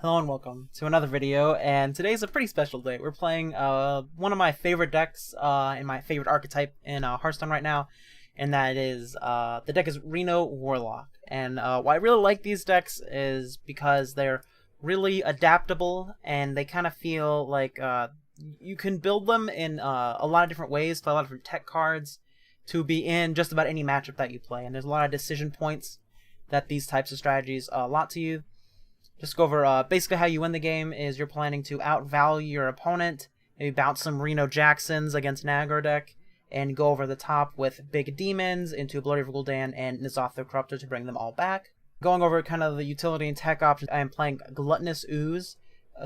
Hello and welcome to another video, and today's a pretty special day. We're playing one of my favorite decks in my favorite archetype in Hearthstone right now, and that is, the deck is Reno Warlock. And why I really like these decks is because they're really adaptable, and they kind of feel like you can build them in a lot of different ways, play a lot of different tech cards, to be in just about any matchup that you play. And there's a lot of decision points that these types of strategies allot to you. Just go over basically how you win the game is you're planning to outvalue your opponent, maybe bounce some Reno Jacksons against an aggro deck, and go over the top with big demons into Bloody Gul'dan and N'Zoth the Corruptor to bring them all back. Going over kind of the utility and tech options, I am playing Gluttonous Ooze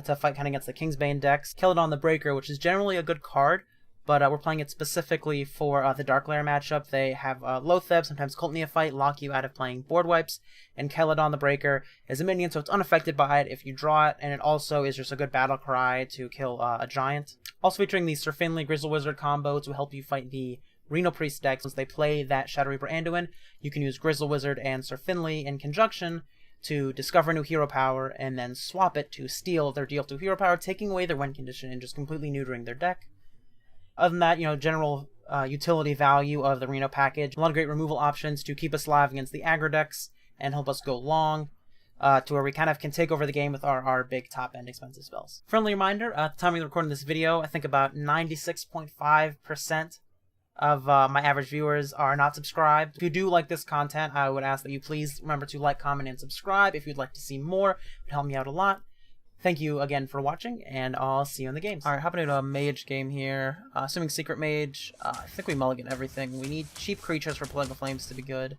to fight kind of against the Kingsbane decks. Keli'dan the Breaker, which is generally a good card, but we're playing it specifically for the Dark Lair matchup. They have Loatheb, sometimes Cult Neophyte, lock you out of playing board wipes, and Keli'dan the Breaker is a minion, so it's unaffected by it if you draw it, and it also is just a good battle cry to kill a giant. Also featuring the Sir Finley Grizzled Wizard combo to help you fight the Reno Priest decks. Once they play that Shadow Reaper Anduin, you can use Grizzled Wizard and Sir Finley in conjunction to discover new hero power, and then swap it to steal their deal 2 hero power, taking away their win condition and just completely neutering their deck. Other than that, general utility value of the Reno package. A lot of great removal options to keep us alive against the aggro decks and help us go long to where we kind of can take over the game with our big top-end expensive spells. Friendly reminder, at the time of recording this video, I think about 96.5% of my average viewers are not subscribed. If you do like this content, I would ask that you please remember to like, comment, and subscribe. If you'd like to see more, it would help me out a lot. Thank you again for watching, and I'll see you in the games. Alright, hopping into a mage game here. Assuming secret mage, I think we mulligan everything. We need cheap creatures for Political Flames to be good.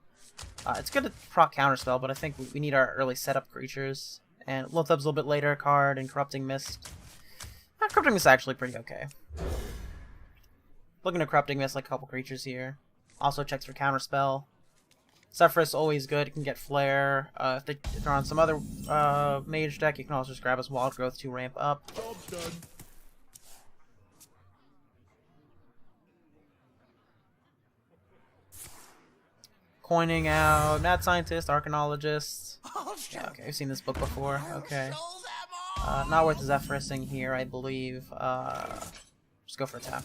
It's good to proc counterspell, but I think we need our early setup creatures. And Loatheb's a little bit later card, and Corrupting Mist. Corrupting Mist is actually pretty okay. Looking at Corrupting Mist like a couple creatures here. Also checks for counterspell. Zephrys always good. You can get Flare. If they're on some other mage deck, you can also just grab his Wild Growth to ramp up. Coining out Mad Scientist, Archaeologist. Yeah, okay, I've seen this book before. Okay. Not worth Zephyrusing here, I believe. Just go for a tap.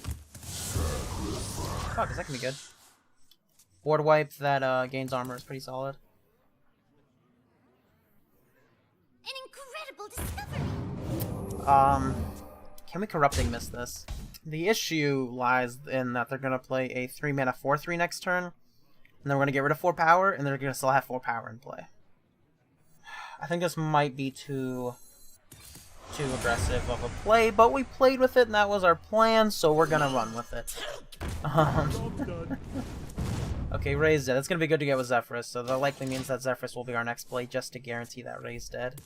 Fuck, that can be good. Board wipe that gains armor is pretty solid. An incredible discovery. Can we Corrupting Mist this? The issue lies in that they're gonna play a 3-mana 4/3 next turn, and then we're gonna get rid of 4 power, and they're gonna still have 4 power in play. I think this might be too aggressive of a play, but we played with it, and that was our plan, so we're gonna run with it. Okay, Raise Dead. That's going to be good to get with Zephrys, so that likely means that Zephrys will be our next play just to guarantee that Raise Dead.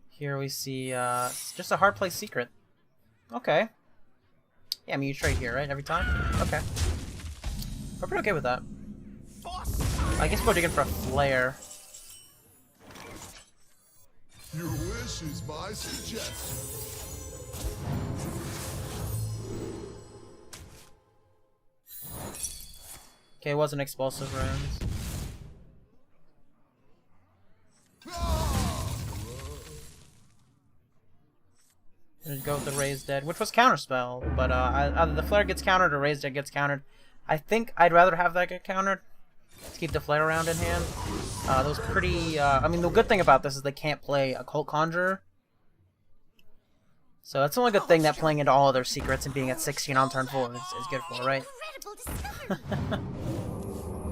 Here we see just a hard play secret. Okay. Yeah, I mean, you trade here, right? Every time? Okay. We're pretty okay with that. I guess we're digging for a Flare. Your wish is my suggestion. Okay, it wasn't explosive runes. Just go with the Raise Dead, which was counterspell, but either the Flare gets countered or Raise Dead gets countered. I think I'd rather have that get countered. Let's keep the Flare around in hand. That was pretty. I mean, the good thing about this is they can't play Occult Conjurer. So that's the only good thing that playing into all of their secrets and being at 16 on turn 4 is good for, right?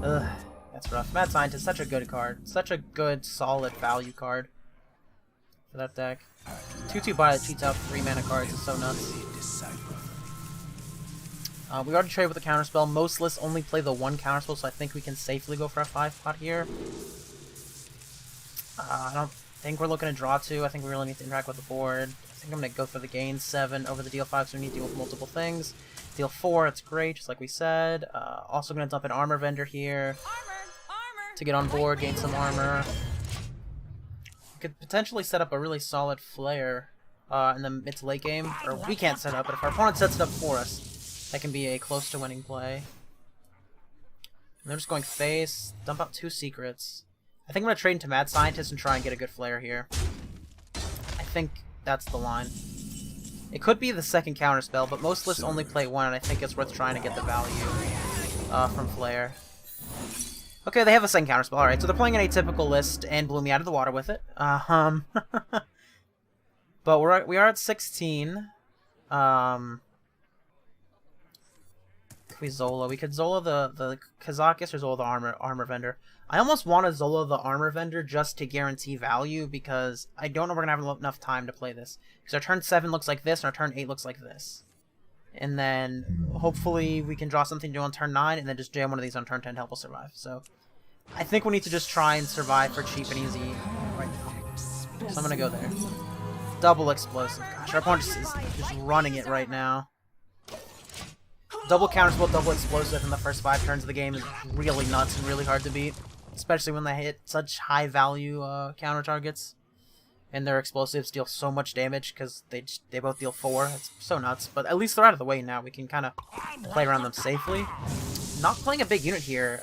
Ugh, that's rough. Mad Scientist, such a good card. Such a good, solid value card for that deck. 2/2 buy that cheats out 3 mana cards is so nuts. We already traded with the counterspell. Most lists only play the 1 counterspell, so I think we can safely go for a 5 pot here. I don't think we're looking to draw 2. I think we really need to interact with the board. I think I'm going to go for the gain 7 over the deal 5, so we need to deal with multiple things. Deal 4, it's great, just like we said. Also going to dump an Armor Vendor here to get on board, gain some armor. We could potentially set up a really solid Flare in the mid to late game. Or we can't set up, but if our opponent sets it up for us, that can be a close to winning play. And they're just going face, dump out 2 secrets. I think I'm going to trade into Mad Scientist and try and get a good flare here. I think that's the line. It could be the second counterspell, but most lists only play one, and I think it's worth trying to get the value from flare. Okay, they have a second counterspell. Alright, so they're playing an atypical list and blew me out of the water with it. But we are at 16. Could we Zola? We could Zola the Kazakus or Zola the armor vendor. I almost want to Zola the armor vendor just to guarantee value, because I don't know if we're gonna have enough time to play this. Because our turn 7 looks like this, and our turn 8 looks like this. And then hopefully we can draw something to do on turn 9, and then just jam one of these on turn 10 to help us survive. So I think we need to just try and survive for cheap and easy right now. So I'm gonna go there. Double explosive. Gosh, our opponent is just running it right now. Double counterspell, double explosive in the first 5 turns of the game is really nuts and really hard to beat. Especially when they hit such high value counter targets. And their explosives deal so much damage because they both deal 4. It's so nuts. But at least they're out of the way now. We can kind of play around them safely. Not playing a big unit here.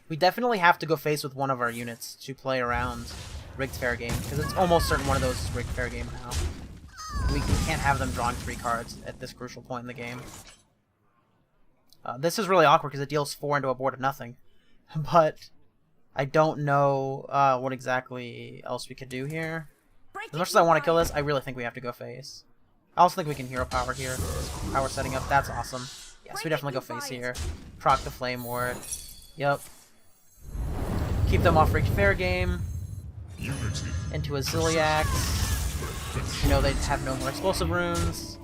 We definitely have to go face with one of our units to play around Rigged Fair Game, because it's almost certain one of those is Rigged Fair Game now. We can't have them drawing 3 cards at this crucial point in the game. This is really awkward because it deals 4 into a board of nothing. But I don't know what exactly else we could do here. As much as I want to kill this, I really think we have to go face. I also think we can hero power here. Power setting up, that's awesome. Yes, we definitely go face here. Proc the Flame Ward. Yep. Keep them off Rigged Fair Game. Into a Zilliax. You know, they have no more explosive runes.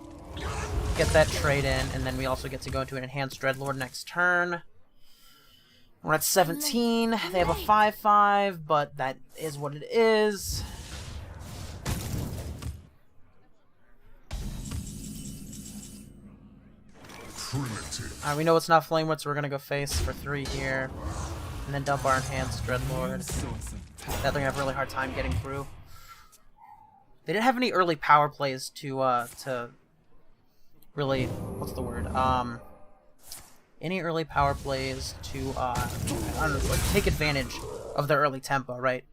Get that trade in, and then we also get to go into an Enhanced Dreadlord next turn. We're at 17. They have a 5/5, but that is what it is. We know it's not Flame Ward, so we're gonna go face for 3 here. And then dump our Enhanced Dreadlord. That they're gonna have a really hard time getting through. They didn't have any early power plays to really, what's the word? Any early power plays to, I don't know, like, take advantage of their early tempo, right?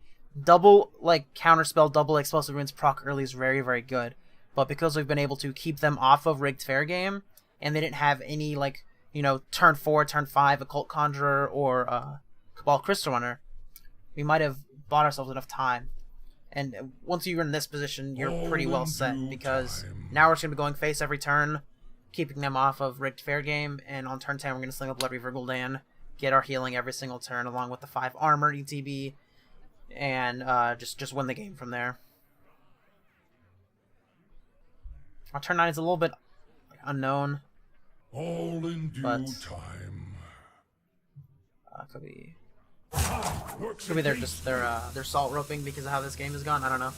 Double, like, counterspell, double explosive runes proc early is very, very good. But because we've been able to keep them off of Rigged Fair Game, and they didn't have any, like, you know, turn 4, turn 5, Occult Conjurer, or, Cabal Crystal Runner, we might have bought ourselves enough time. And once you're in this position, you're pretty well set, because now we're just going to be going face every turn, keeping them off of Rigged Fair Game, and on turn 10 we're going to sling up Blood Reaver Gul'dan, get our healing every single turn, along with the 5 armor ETB, and just win the game from there. Our turn 9 is a little bit unknown. All in due time. Could be they're just they're salt roping because of how this game has gone. I don't know.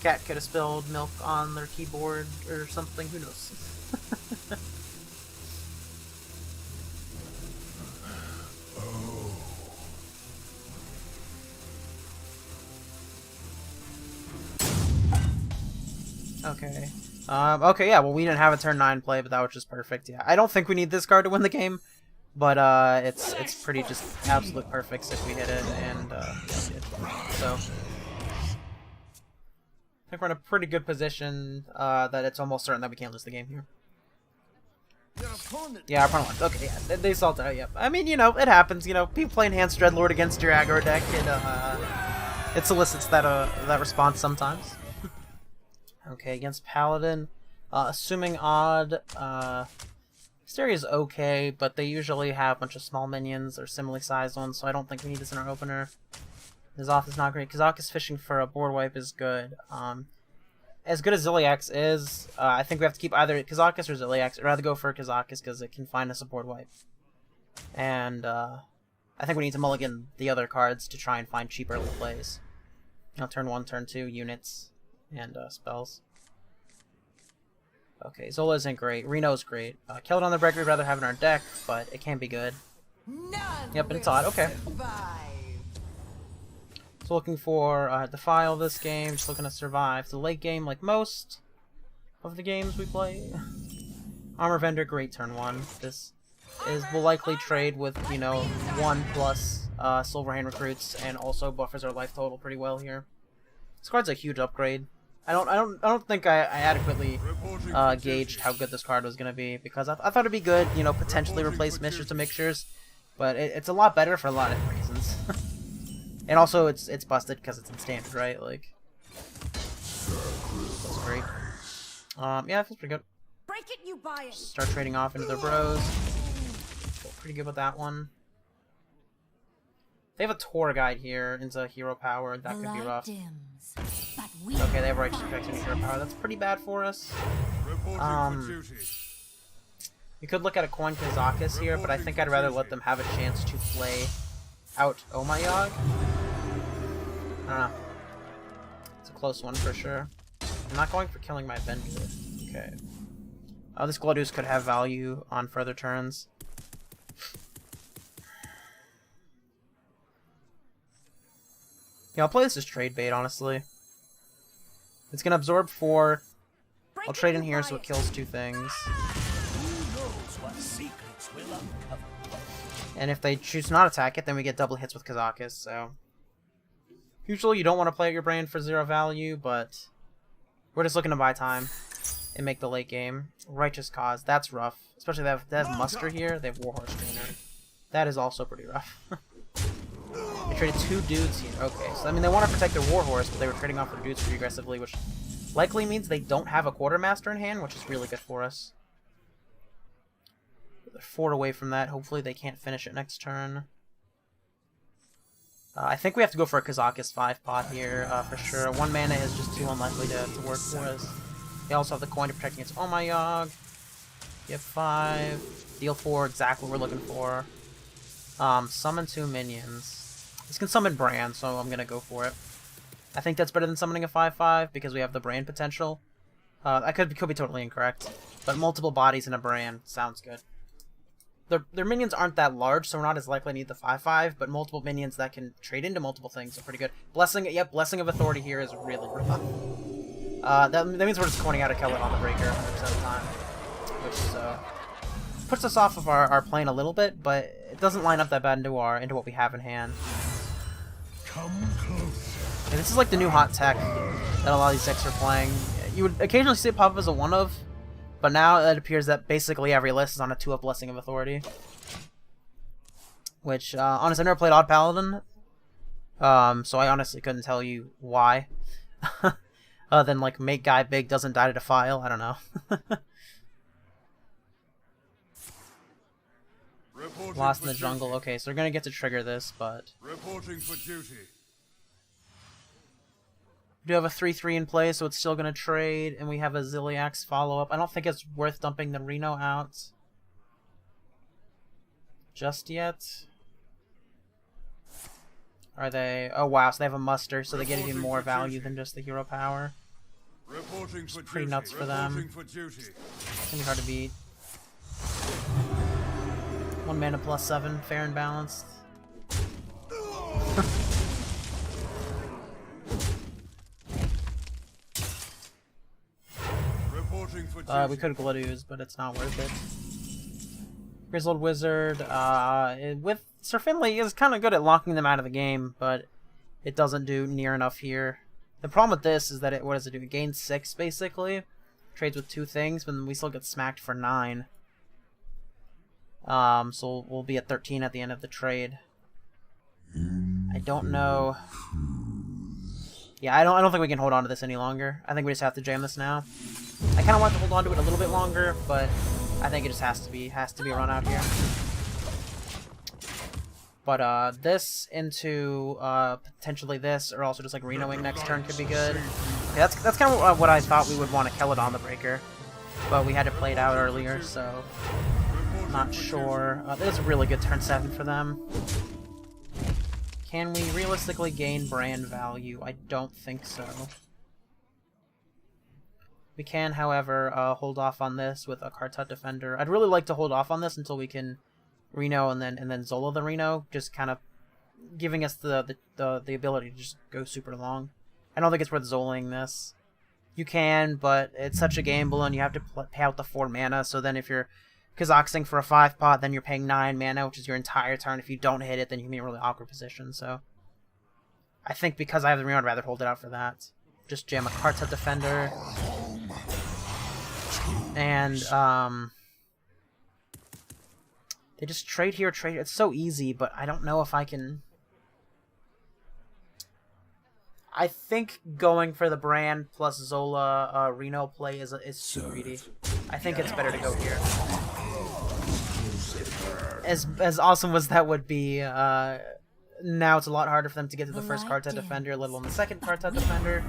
Cat could have spilled milk on their keyboard or something. Who knows? Okay. Okay, yeah, well, we didn't have a turn 9 play, but that was just perfect. Yeah, I don't think we need this card to win the game, but it's pretty just absolute perfects if we hit it, and yeah, so I think we're in a pretty good position that it's almost certain that we can't lose the game here. Yeah, our opponent won. Okay, yeah, they salt out. Yep. I mean, you know, it happens. You know, people play Enhanced Dreadlord against your aggro deck, it solicits that response sometimes. Okay, against Paladin, assuming odd, Hysteria is okay, but they usually have a bunch of small minions or similarly sized ones, so I don't think we need this in our opener. His off is not great. Kazakus fishing for a board wipe is good. As good as Zilliax is, I think we have to keep either Kazakus or Zilliax. I'd rather go for Kazakus because it can find us a board wipe. And I think we need to mulligan the other cards to try and find cheap early plays. You know, turn 1, turn 2, units, and spells. Okay, Zola isn't great. Reno's great. Keli'dan the Breaker we'd rather have in our deck, but it can be good. Yep, and it's odd. Okay. So looking for Defile this game, just looking to survive the late game like most of the games we play. Armor Vendor, great turn 1. This is we'll likely trade with, you know, 1+ Silverhand recruits, and also buffers our life total pretty well here. This card's a huge upgrade. I don't think I adequately gauged how good this card was gonna be, because I thought it'd be good, you know, potentially replace mixtures to mixtures, but it's a lot better for a lot of reasons. And also it's busted because it's in standard, right? Like, that's great. Yeah, it feels pretty good. Break it, you buy it. Start trading off into their bros. Feel pretty good with that one. They have a tour guide here into hero power. That could be rough. Okay, they have righteous protection and hero power. That's pretty bad for us. We could look at a coin Kazakus here, but I think I'd rather let them have a chance to play out Omayog. I don't know. It's a close one for sure. I'm not going for killing my Avenger. Okay. This Gluttonous Ooze could have value on further turns. Yeah, I'll play this as trade bait, honestly. It's gonna absorb 4. I'll trade in here so it kills 2 things. And if they choose to not attack it, then we get double hits with Kazakus, so... Usually you don't want to play out your Brann for 0 value, but... We're just looking to buy time and make the late game. Righteous Cause, that's rough. Especially they have Muster here, they have Warhorse Trainer. That is also pretty rough. They traded 2 dudes here. Okay, so I mean they want to protect their Warhorse, but they were trading off their dudes pretty aggressively, which likely means they don't have a Quartermaster in hand, which is really good for us. They're 4 away from that. Hopefully they can't finish it next turn. I think we have to go for a Kazakus 5-pot here, for sure. 1 mana is just too unlikely to work for us. They also have the coin to protect against Omayog. Get 5. Deal 4, exactly what we're looking for. Summon 2 minions. This can summon Brann, so I'm gonna go for it. I think that's better than summoning a 5/5 because we have the Brann potential. I could be totally incorrect, but multiple bodies in a Brann sounds good. Their minions aren't that large, so we're not as likely to need the 5/5, but multiple minions that can trade into multiple things are pretty good. Blessing of Authority here is really rough. That means we're just coining out a Keli'dan the Breaker 100% of the time, which puts us off of our plane a little bit, but it doesn't line up that bad into what we have in hand. And this is like the new hot tech that a lot of these decks are playing. You would occasionally see it pop up as a 1-of, but now it appears that basically every list is on a 2-of Blessing of Authority. Which, honestly, I've never played Odd Paladin, so I honestly couldn't tell you why. Other than, like, make guy big, doesn't die to Defile, I don't know. Lost in the jungle, okay, so we're gonna get to trigger this, but... Reporting for duty. We do have a 3/3 in play, so it's still gonna trade, and we have a Zilliax follow-up. I don't think it's worth dumping the Reno out just yet. Are they... Oh wow, so they have a muster, so they get even more value than just the hero power. It's pretty nuts for them. It's gonna be hard to beat. 1 mana +7, fair and balanced. We could Gluttonous Ooze, but it's not worth it. Grizzled Wizard, with Sir Finley is kind of good at locking them out of the game, but it doesn't do near enough here. The problem with this is that what does it do? It gains 6, basically. Trades with 2 things, but then we still get smacked for 9. So we'll be at 13 at the end of the trade. I don't know. Yeah, I don't think we can hold on to this any longer. I think we just have to jam this now. I kind of want to hold on to it a little bit longer, but I think it just has to be a run out here. But this into potentially this, or also just like Renoing next turn could be good. Yeah, that's kind of what I thought we would want to Keli'dan the Breaker, but we had to play it out earlier, so not sure. This is a really good turn 7 for them. Can we realistically gain Brann value? I don't think so. We can, however, hold off on this with a Khartut Defender. I'd really like to hold off on this until we can Reno and then Zola the Reno, just kind of giving us the ability to just go super long. I don't think it's worth Zolaing this. You can, but it's such a gamble, and you have to pay out the 4 mana. So then, if you're Kazakusing for a 5-pot, then you're paying 9 mana, which is your entire turn. If you don't hit it, then you can be in a really awkward position, so... I think because I have the Reno, I'd rather hold it out for that. Just jam a Khartut Defender. And, they just trade here, trade... It's so easy, but I don't know if I can... I think going for the Brann plus Zola Reno play is too greedy. I think it's better to go here. As awesome as that would be, now it's a lot harder for them to get to the first Khartut Defender, let alone the second Khartut Defender.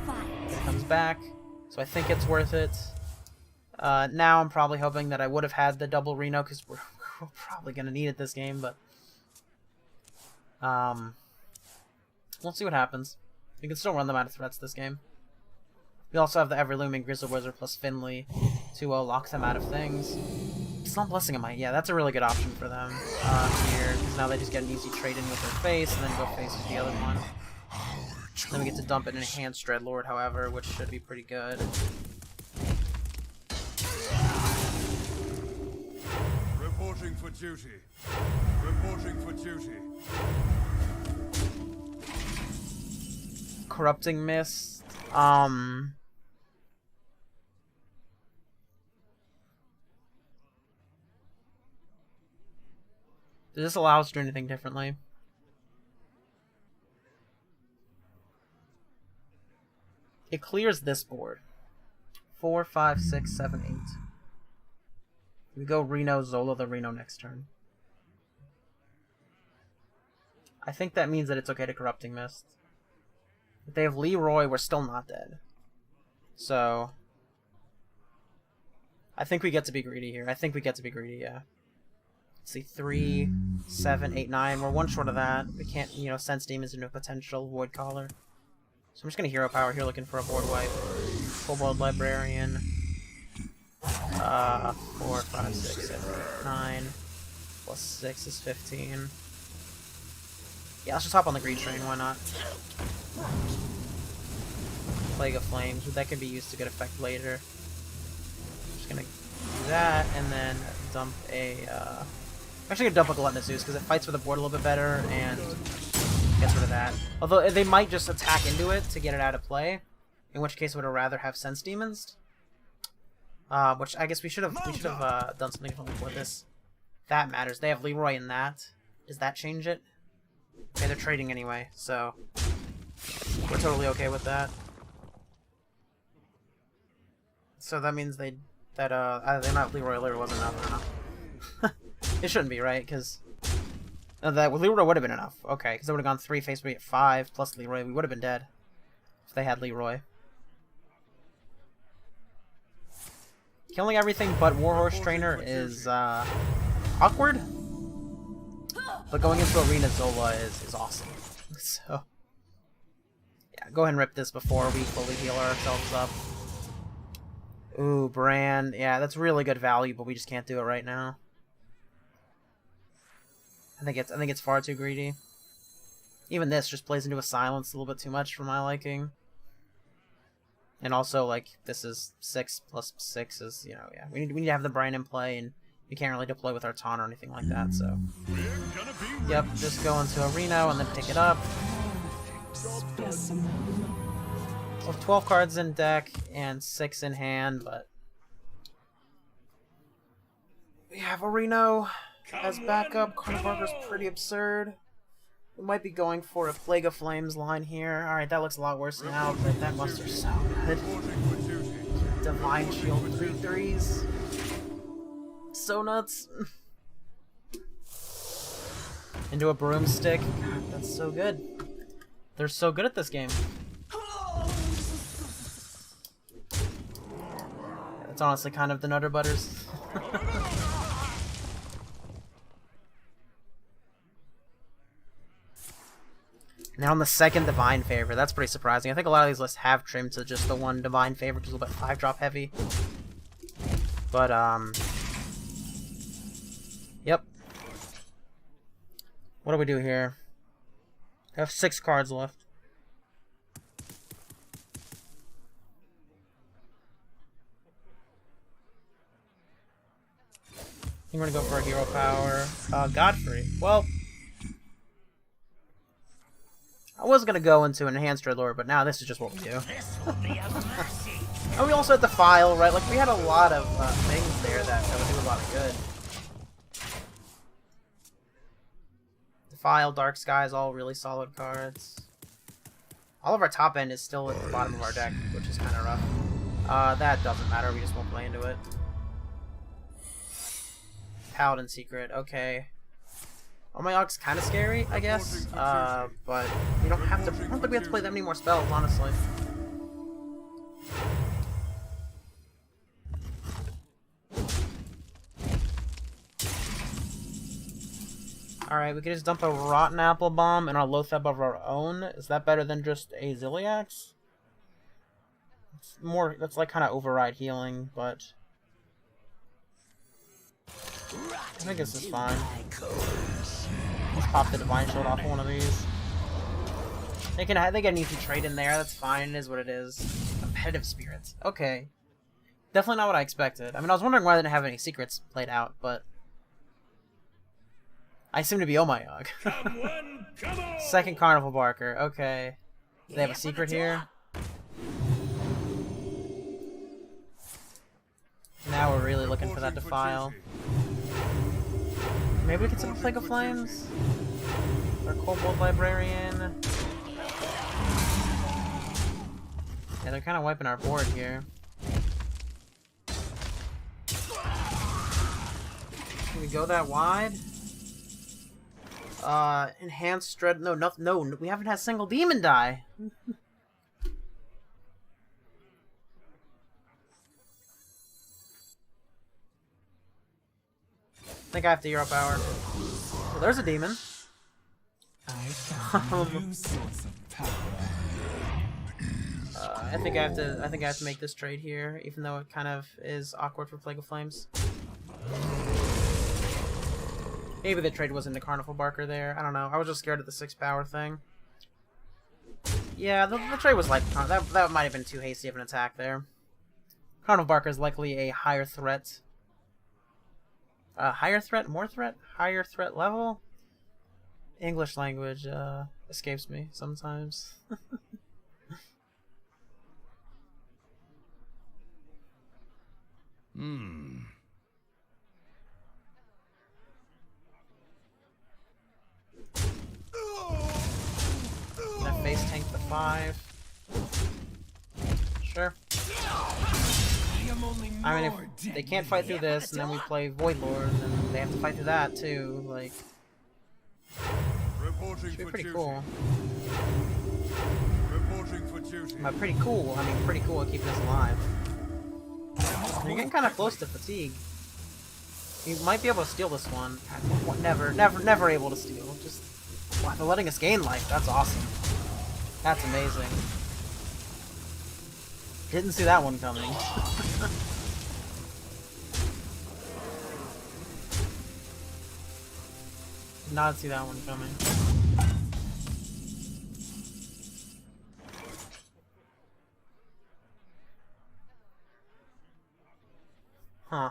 It comes back, so I think it's worth it. Now I'm probably hoping that I would have had the double Reno, because we're probably going to need it this game, but... we'll see what happens. We can still run them out of threats this game. We also have the ever-looming Grizzled Wizard plus Finley to lock them out of things. It's not Blessing of Might. Yeah, that's a really good option for them here, because now they just get an easy trade in with their face, and then go face with the other one. Then we get to dump it in Enhanced Dreadlord, however, which should be pretty good. Reporting for duty. Reporting for duty. Corrupting Mist. Does this allow us to do anything differently? It clears this board. 4, 5, 6, 7, 8. We go Reno, Zola the Reno next turn. I think that means that it's okay to Corrupting Mist. If they have Leroy, we're still not dead. So... I think we get to be greedy here. I think we get to be greedy, yeah. Let's see, 3, 7, 8, 9. We're one short of that. We can't, you know, sense demons into a potential Voidcaller. So I'm just gonna Hero Power here looking for a board wipe. Kobold Librarian. 4, 5, 6, 7, 8, 9. Plus 6 is 15. Yeah, let's just hop on the green train, why not? Plague of Flames, that could be used to good effect later. Just gonna do that, and then dump a, I'm actually gonna dump a Gluttonous Ooze, because it fights with the board a little bit better, and gets rid of that. Although, they might just attack into it to get it out of play, in which case I would rather have Sense Demons. Which I guess we should have done something different before this. That matters. They have Leroy in that. Does that change it? Okay, they're trading anyway, so we're totally okay with that. So that means they don't have Leroy. Leroy wasn't enough. It shouldn't be, right? Because that Leroy would have been enough. Okay, because they would have gone 3 face at 5 plus Leroy. We would have been dead if they had Leroy. Killing everything but Warhorse Trainer is awkward. But going into Arena Zola is awesome. So, yeah, go ahead and rip this before we fully heal ourselves up. Ooh, Brann. Yeah, that's really good value, but we just can't do it right now. I think it's far too greedy. Even this just plays into a silence a little bit too much for my liking. And also, like, this is 6 plus 6 is, you know, yeah. We need to have the Brann in play, and we can't really deploy with our taunt or anything like that, so. Yep, just go into a Reno and then pick it up. So 12 cards in deck and 6 in hand, but we have a Reno as backup. Carnivor's pretty absurd. We might be going for a Plague of Flames line here. Alright, that looks a lot worse now, but that Muster's so good. Divine Shield 3/3s. So nuts. Into a Broomstick. God, that's so good. They're so good at this game. Yeah, that's honestly kind of the Nutter Butters. Now on the second Divine Favor. That's pretty surprising. I think a lot of these lists have trimmed to just the one Divine Favor, which is a little bit 5-drop heavy. But, yep. What do we do here? I have 6 cards left. think we're gonna go for a hero power. Godfrey. Well, I was gonna go into Enhanced Dreadlord, but now this is just what we do. And we also had Defile, right? Like, we had a lot of things there that would do a lot of good. Defile, Dark Skies, all really solid cards. All of our top end is still at the bottom of our deck, which is kind of rough. That doesn't matter, we just won't play into it. Paladin Secret, okay. Oh, my Og's kind of scary, I guess. But we don't have to. I don't think we have to play that many more spells, honestly. Alright, we can just dump a Rotten Applebaum and our Loatheb of our own. Is that better than just a Zilliax? It's more, that's like kind of override healing, but I think this is fine. Let's pop the Divine Shield off of one of these. They get an easy trade in there, that's fine, it is what it is. Competitive Spirits. Okay. Definitely not what I expected. I mean, I was wondering why they didn't have any secrets played out, but I seem to be Omayog. Second Carnival Barker, okay. Do they have a secret here? Now we're really looking for that Defile. Maybe we can set a Plague of Flames? Or Kobold Librarian? Yeah, they're kind of wiping our board here. Can we go that wide? Enhanced Dread. No, we haven't had a single demon die. I think I have to hero power. Well, there's a demon. I think I have to make this trade here, even though it kind of is awkward for Plague of Flames. Maybe the trade was into Carnival Barker there. I don't know. I was just scared of the 6-power thing. Yeah, the trade was like that might have been too hasty of an attack there. Carnival Barker is likely a higher threat. Higher threat? More threat? Higher threat level? English language escapes me sometimes. That face tank the 5. Sure. I mean, if they can't fight through this, and then we play Voidlord, then they have to fight through that too. Like, should be pretty cool. By pretty cool, I mean pretty cool at keeping us alive. You're getting kind of close to fatigue. You might be able to steal this one. Never able to steal. Just wow, they're letting us gain life. That's awesome. That's amazing. Didn't see that one coming. Did not see that one coming. Huh.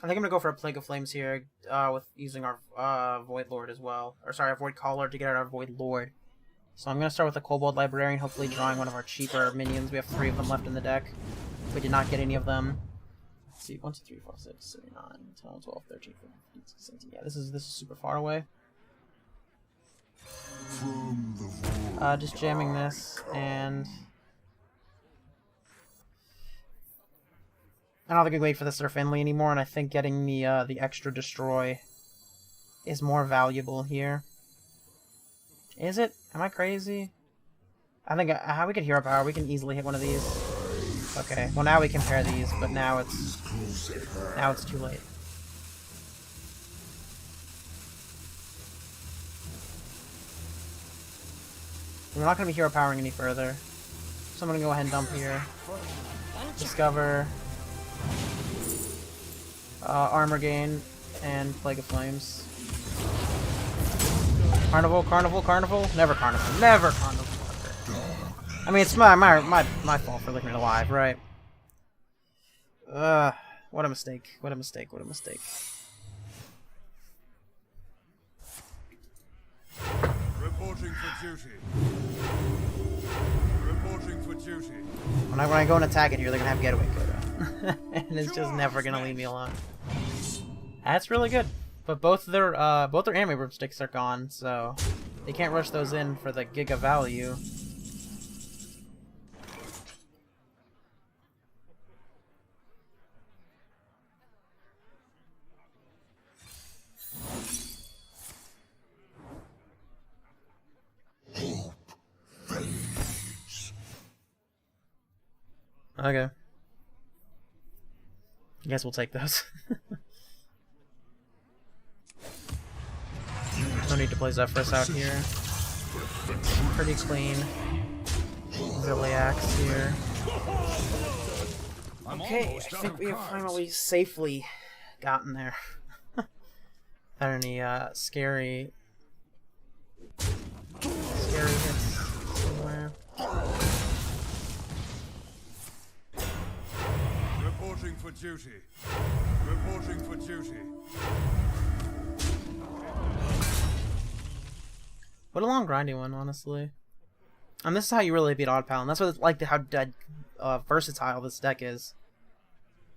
I think I'm gonna go for a Plague of Flames here, with using our Void Lord as well. Or sorry, our Voidcaller to get out our Void Lord. So I'm gonna start with a Kobold Librarian, hopefully drawing one of our cheaper minions. We have 3 of them left in the deck. We did not get any of them. Let's see, 1, 2, 3, 4, 6, 7, 8, 9, 10, 12, 13, 14, 15, 16, 17. Yeah, this is super far away. Just jamming this, and I don't think we wait for this for Finley anymore, and I think getting the extra destroy is more valuable here. Is it? Am I crazy? I think how we could hero power. We can easily hit one of these. Okay. Well, now we can pair these, but now it's too late. We're not going to be hero powering any further, so I'm going to go ahead and dump here. Discover. Armor gain, and Plague of Flames. Carnival, Carnival, Carnival? Never Carnival. Never Carnival. I mean, it's my fault for leaving it alive, right? What a mistake. What a mistake. What a mistake. Reporting for duty. Reporting for duty. When I go and attack it here, they're gonna have getaway quota. And it's just never gonna leave me alone. That's really good. But both their anime broomsticks are gone, so they can't rush those in for the giga value. Okay. I guess we'll take those. No need to play Zephrys out here. Pretty clean. Zilliax here. Okay, I think we have finally safely gotten there. Without any scary hits somewhere. Reporting for duty. Reporting for duty. What a long grindy one, honestly. And this is how you really beat Odd Pal, and that's what it's like how versatile this deck is.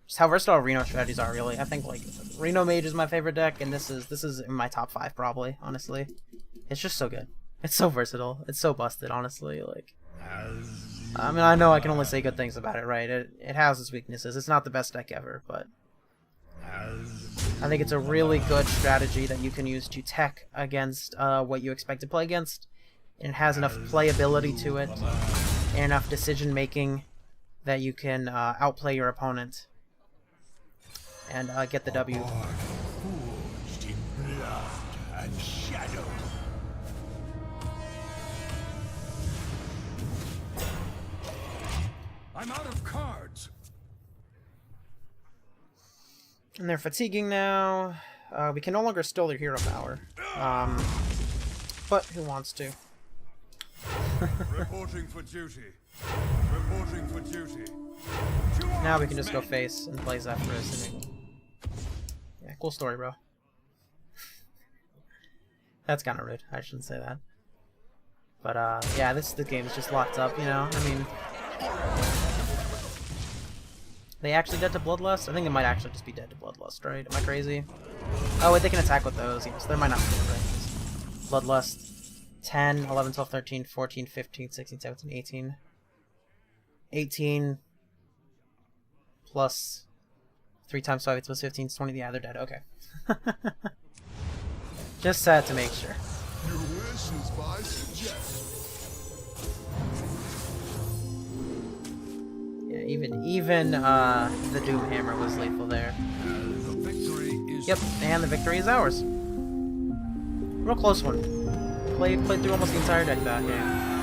Just how versatile Reno strategies are, really. I think like Reno Mage is my favorite deck, and this is in my top 5 probably. Honestly, it's just so good. It's so versatile. It's so busted, honestly. Like, I mean, I know I can only say good things about it, right? It has its weaknesses. It's not the best deck ever, but I think it's a really good strategy that you can use to tech against what you expect to play against. And it has enough playability to it, and enough decision making that you can outplay your opponent and get the W. Forged in blood and shadow. I'm out of cards. And they're fatiguing now. We can no longer steal their hero power. But who wants to? Reporting for duty. Reporting for duty. Now we can just go face and play Zephrys. And yeah, cool story, bro. That's kind of rude. I shouldn't say that. But yeah, the game is just locked up. You know, I mean, they actually dead to Bloodlust? I think it might actually just be dead to Bloodlust, right? Am I crazy? Oh wait, they can attack with those. Yes, there might not be right. Bloodlust. 10, 11, 12, 13, 14, 15, 16, 17, 18. 18 plus 3 times 5 plus 15 is 20. Yeah, they're dead. Okay. Just sad to make sure. Your wish is my suggestion. Yeah, even the Doom Hammer was lethal there. The victory is Yep, and the victory is ours. Real close one. Played through almost the entire deck that game.